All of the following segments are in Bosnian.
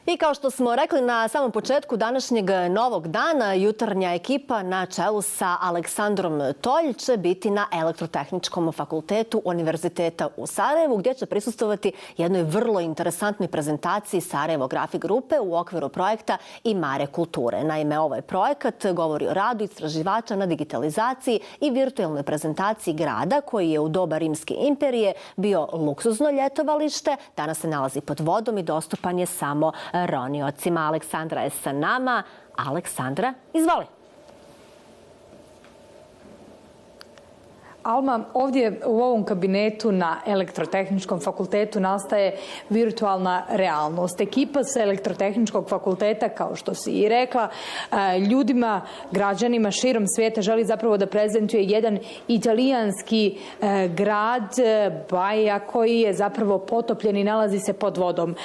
I kao što smo rekli na samom početku današnjeg novog dana, jutarnja ekipa na čelu sa Aleksandrom Tolj će biti na Elektrotehničkom fakultetu Univerziteta u Sarajevu, gdje će prisustvovati jednoj vrlo interesantnoj prezentaciji Sarajevo Grafik grupe u okviru projekta I Mare kulture. Naime, ovaj projekat govori o radu istraživača na digitalizaciji i virtualnoj prezentaciji grada koji je u doba Rimske imperije bio luksuzno ljetovalište, danas se nalazi pod vodom i dostupan je samo roniocima. Aleksandra je sa nama. Aleksandra, izvoli. Alma, ovdje u ovom kabinetu na Elektrotehničkom fakultetu nastaje virtualna realnost. Ekipa sa Elektrotehničkog fakulteta, kao što si i rekla, ljudima, građanima širom svijeta želi zapravo da prezentuje jedan italijanski grad, Baja, koji je zapravo potopljen i nalazi se pod vodom.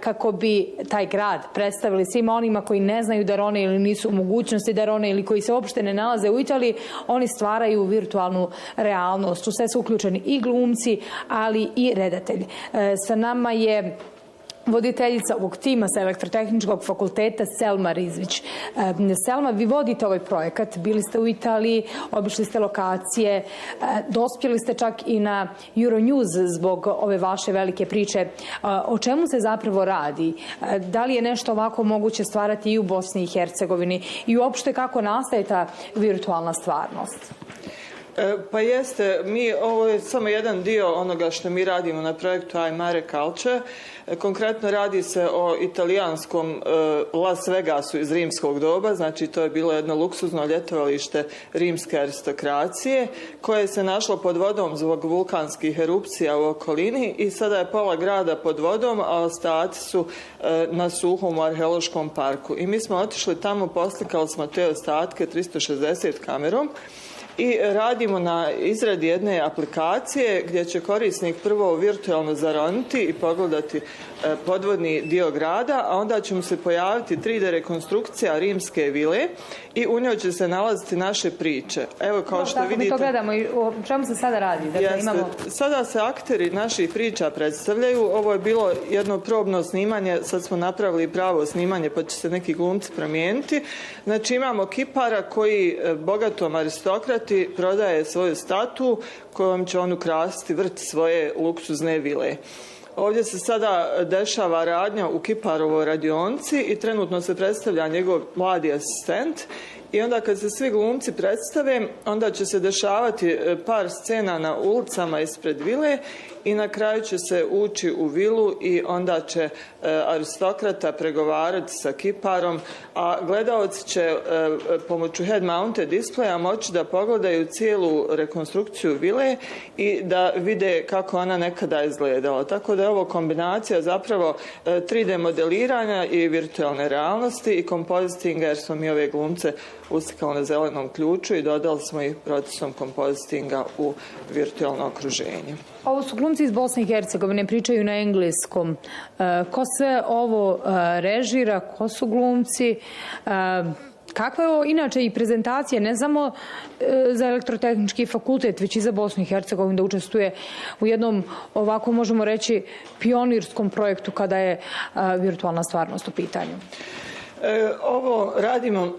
Kako bi taj grad predstavili svima onima koji ne znaju da rone ili nisu u mogućnosti da rone ili koji se uopšte ne nalaze u Italiji, oni stvaraju virtualnu realnost. U sve su uključeni i glumci, ali i redatelji. Sa nama je voditeljica ovog tima sa Elektrotehničkog fakulteta Selma Rizvić. Selma, vi vodite ovaj projekat, bili ste u Italiji, obišli ste lokacije, dospjeli ste čak i na Euronews zbog ove vaše velike priče. O čemu se zapravo radi? Da li je nešto ovako moguće stvarati i u Bosni i Hercegovini i uopšte kako nastaje ta virtualna stvarnost? Pa jeste, ovo je samo jedan dio onoga što mi radimo na projektu I Mare Culture. Konkretno radi se o italijanskom Las Vegasu iz rimskog doba, znači to je bilo jedno luksuzno ljetovalište rimske aristokracije koje se našlo pod vodom zbog vulkanskih erupcija u okolini i sada je pola grada pod vodom, a ostatci su na suhom u arheološkom parku. I mi smo otišli tamo, poslikali smo te ostatke 360 kamerom i radimo na izradi jedne aplikacije gdje će korisnik prvo virtualno zaroniti i pogledati podvodni dio grada, a onda će mu se pojaviti 3D rekonstrukcija rimske vile i u njoj će se nalaziti naše priče. Evo, kao što vidite... Mi to gledamo i o čemu se sada radi? Sada se akteri naših priča predstavljaju. Ovo je bilo jedno probno snimanje, sad smo napravili pravo snimanje pa će se neki glumci promijeniti. Znači imamo kipara koji bogatom aristokrati prodaje svoju statu kojom će on ukrasiti vrt svoje luksuzne vile. Ovdje se sada dešava radnja u kiparovoj radionci i trenutno se predstavlja njegov mladi asistent i onda kad se svi glumci predstave, onda će se dešavati par scena na ulicama ispred vile i na kraju će se ući u vilu i onda će aristokrata pregovarati sa kiparom, a gledaoci će pomoću head-mounted displaya moći da pogledaju cijelu rekonstrukciju vile i da vide kako ona nekada izgledala. Tako da je ovo kombinacija zapravo 3D modeliranja i virtualne realnosti i kompozitinga, jer smo mi ove glumce uslikali na zelenom ključu i dodali smo ih procesom kompozitinga u virtualno okruženje. Ovo su glumci iz Bosne i Hercegovine, pričaju na engleskom. Ko sve ovo režira, ko su glumci? Kakva je inače i prezentacija, ne samo za Elektrotehnički fakultet, već i za Bosnu i Hercegovinu, da učestvuje u jednom, ovako možemo reći, pionirskom projektu kada je virtualna stvarnost u pitanju? Ovo radimo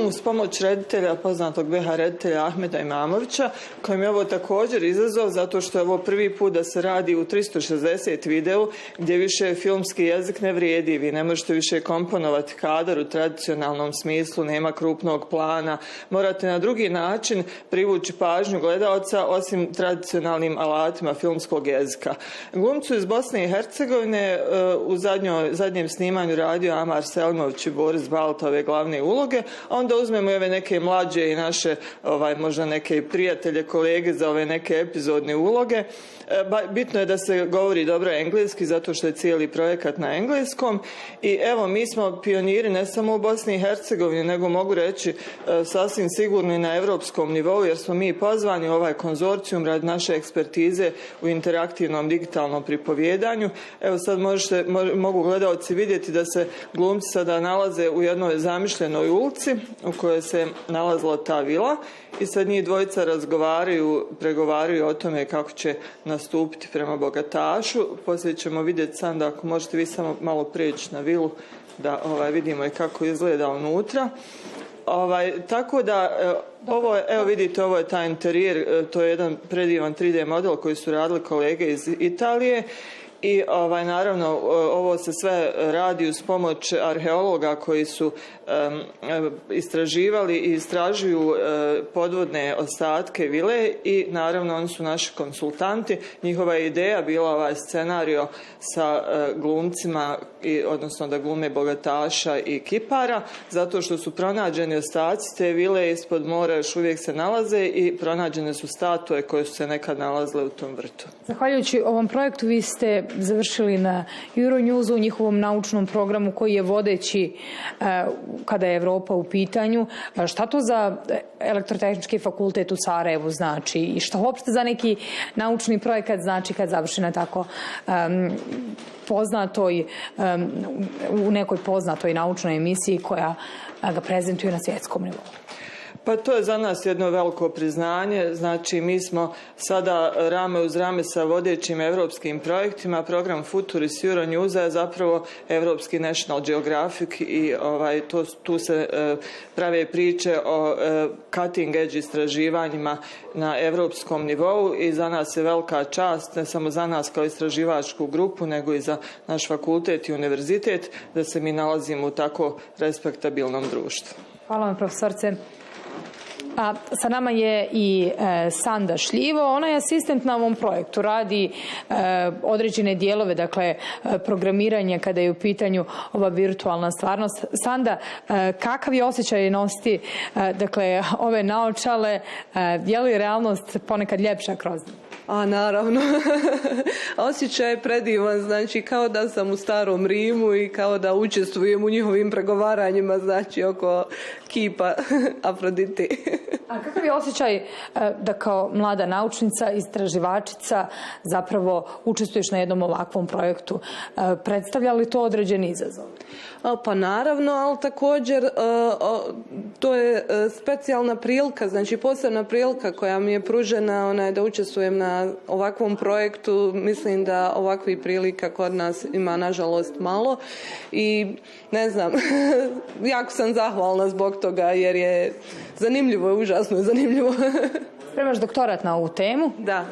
uz pomoć reditelja, poznatog BH reditelja Ahmeda Imamovića, kojem je ovo također izazov zato što je ovo prvi put da se radi u 360 videu gdje više filmski jezik ne vrijedi. Vi ne možete više komponovati kadar u tradicionalnom smislu, nema krupnog plana. Morate na drugi način privući pažnju gledaoca osim tradicionalnim alatima filmskog jezika. Glumcu iz Bosne i Hercegovine u zadnjem snimanju radio Amar Selimović i Boris Balt ove glavne uloge, a onda uzmemo i ove neke mlađe i naše možda neke prijatelje, kolege za ove neke epizodne uloge. Bitno je da se govori dobro engleski zato što je cijeli projekat na engleskom i evo mi smo pioniri ne samo u Bosni i Hercegovini nego mogu reći sasvim sigurno i na europskom nivou jer smo mi pozvani u ovaj konzorcijum radi naše ekspertize u interaktivnom digitalnom pripovjedanju. Evo sad mogu gledaoci vidjeti da se glumci sada nalaze u jednoj zamišljenoj ulici u kojoj se nalazila ta vila i sad njih dvojica pregovaraju o tome kako će nastupiti prema bogatašu. Poslije ćemo vidjeti sam da ako možete vi samo malo prijeći na vilu da vidimo i kako izgleda unutra. Tako da, evo vidite, ovo je taj interijer, to je jedan predivan 3D model koji su radili kolege iz Italije. I naravno ovo se sve radi uz pomoć arheologa koji su istraživali i istražuju podvodne ostatke vile i naravno oni su naši konsultanti. Njihova je ideja bila ovaj scenario sa glumcima, odnosno da glume bogataša i kipara, zato što su pronađeni ostaci te vile ispod mora još uvijek se nalaze i pronađene su statue koje su se nekad nalazile u tom vrtu. Zahvaljujući ovom projektu vi ste završili na Euronewsu u njihovom naučnom programu koji je vodeći kada je Evropa u pitanju. Šta to za Elektrotehnički fakultet u Sarajevu znači i što uopšte za neki naučni projekat znači kad završi na tako poznatoj, u nekoj poznatoj naučnoj emisiji koja ga prezentuje na svjetskom nivou? Pa to je za nas jedno veliko priznanje. Znači, mi smo sada rame uz rame sa vodećim evropskim projektima. Program Futurist Euronewsa je zapravo evropski National Geographic i tu se prave priče o cutting edge istraživanjima na evropskom nivou i za nas je velika čast, ne samo za nas kao istraživačku grupu, nego i za naš fakultet i univerzitet, da se mi nalazimo u tako respektabilnom društvu. Hvala vam, profesorce. A sa nama je i Sanda Šljivo, ona je asistent na ovom projektu, radi određene dijelove, dakle programiranje kada je u pitanju ova virtualna stvarnost. Sanda, kakav je osjećaj nositi dakle ove naočale, je li realnost ponekad ljepša kroz njih? Naravno. Osjećaj je predivan, znači kao da sam u starom Rimu i kao da učestvujem u njihovim pregovaranjima, znači oko kipa Afroditi. A kakav je osjećaj da kao mlada naučnica, istraživačica zapravo učestvuješ na jednom ovakvom projektu? Predstavlja li to određeni izazov? Pa naravno, ali također to je specijalna prilika, znači posebna prilika koja mi je pružena da učestvujem na ovakvom projektu. Mislim da ovakvih prilika kod nas ima nažalost malo i ne znam, jako sam zahvalna zbog toga jer je zanimljivo, užasno je zanimljivo. Spremaš doktorat na ovu temu? Da.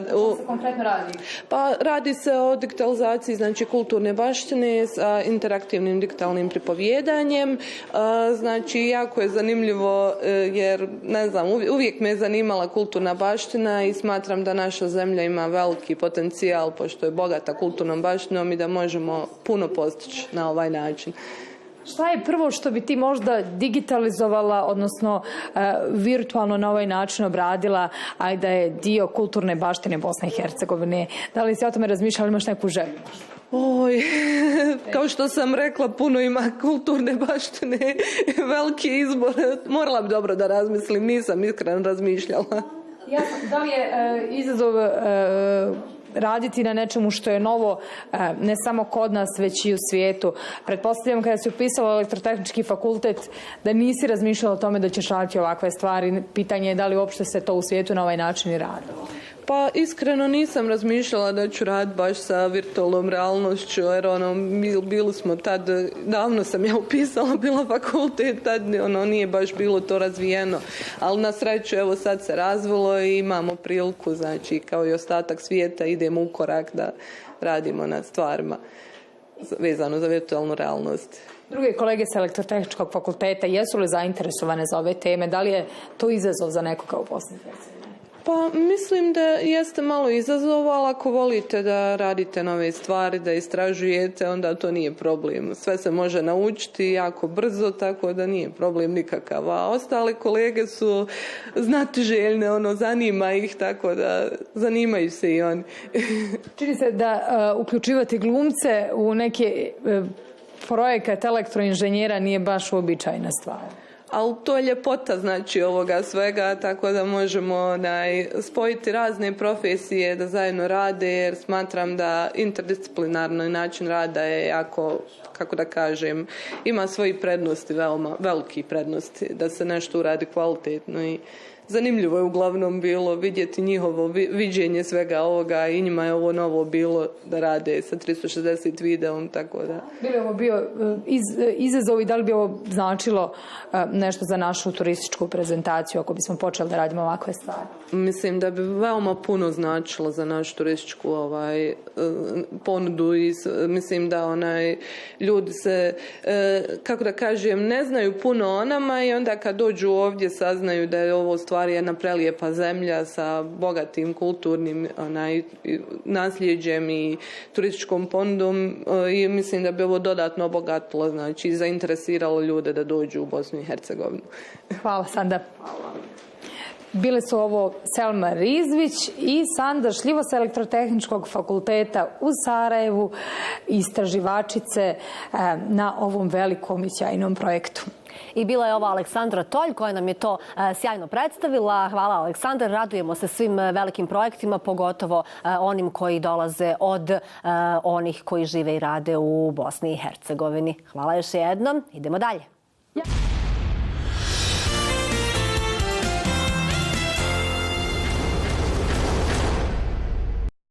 Što se konkretno radi? Pa radi se o digitalizaciji, znači kulturne baštine sa interaktivnim digitalnim pripovjedanjem. Znači jako je zanimljivo jer ne znam, uvijek me je zanimala kulturna baština i smatram da naša zemlja ima veliki potencijal pošto je bogata kulturnom baštinom i da možemo puno postići na ovaj način. Šta je prvo što bi ti možda digitalizovala, odnosno virtualno na ovaj način obradila, a da je dio kulturne baštine Bosne i Hercegovine? Da li si o tome razmišljala, imaš neku želju? Kao što sam rekla, puno ima kulturne baštine, veliki izbor. Morala bi dobro da razmislim, nisam iskreno razmišljala. Da li je izazov raditi na nečemu što je novo, ne samo kod nas, već i u svijetu? Pretpostavljam kada si upisala Elektrotehnički fakultet da nisi razmišljala o tome da ćeš raditi ovakve stvari. Pitanje je da li uopšte se to u svijetu na ovaj način i radilo? Pa iskreno nisam razmišljala da ću raditi baš sa virtualnom realnošću, jer bili smo tad, davno sam ja upisala, bila fakultet, tad nije baš bilo to razvijeno, ali na sreću evo sad se razvilo i imamo priliku, znači kao i ostatak svijeta idemo u korak da radimo na stvarima vezano za virtualnu realnost. Druge kolege sa Elektrotehničkog fakulteta jesu li zainteresovane za ove teme? Da li je to izazov za nekoga u Bosni i Hercegovini? Pa mislim da jeste malo izazov, ali ako volite da radite nove stvari, da istražujete, onda to nije problem. Sve se može naučiti jako brzo, tako da nije problem nikakav. A ostale kolege su znatiželjne, zanima ih, tako da zanimaju se i oni. Čini se da uključivati glumce u neke projekat elektroinženjera nije baš uobičajena stvar. Ali to je ljepota znači ovoga svega, tako da možemo spojiti razne profesije da zajedno rade, jer smatram da interdisciplinarni način rada je jako, kako da kažem, ima svoji prednosti, veoma veliki prednosti, da se nešto uradi kvalitetno i zanimljivo je uglavnom bilo vidjeti njihovo viđenje svega ovoga i njima je ovo novo bilo da rade sa 360 videom, tako da. Bi li ovo bio izazov i da li bi ovo značilo nešto za našu turističku prezentaciju ako bismo počeli da radimo ovakve stvari? Mislim da bi veoma puno značilo za našu turističku ponudu i mislim da ljudi se, kako da kažem, ne znaju puno o nama i onda kad dođu ovdje saznaju da je ovo stvari jedna prelijepa zemlja sa bogatim kulturnim nasljeđem i turističkom ponudom i mislim da bi ovo dodatno obogatilo, znači i zainteresiralo ljude da dođu u Bosnu i Hercegovinu. Hvala, Sanda. Bile su ovo Selma Rizvić i Sanda Šljivo sa Elektrotehničkog fakulteta u Sarajevu, istraživačice na ovom velikom i sjajnom projektu. I bila je ova Aleksandra Tolj koja nam je to sjajno predstavila. Hvala, Aleksandar. Radujemo se svim velikim projektima, pogotovo onim koji dolaze od onih koji žive i rade u Bosni i Hercegovini. Hvala još jednom. Idemo dalje.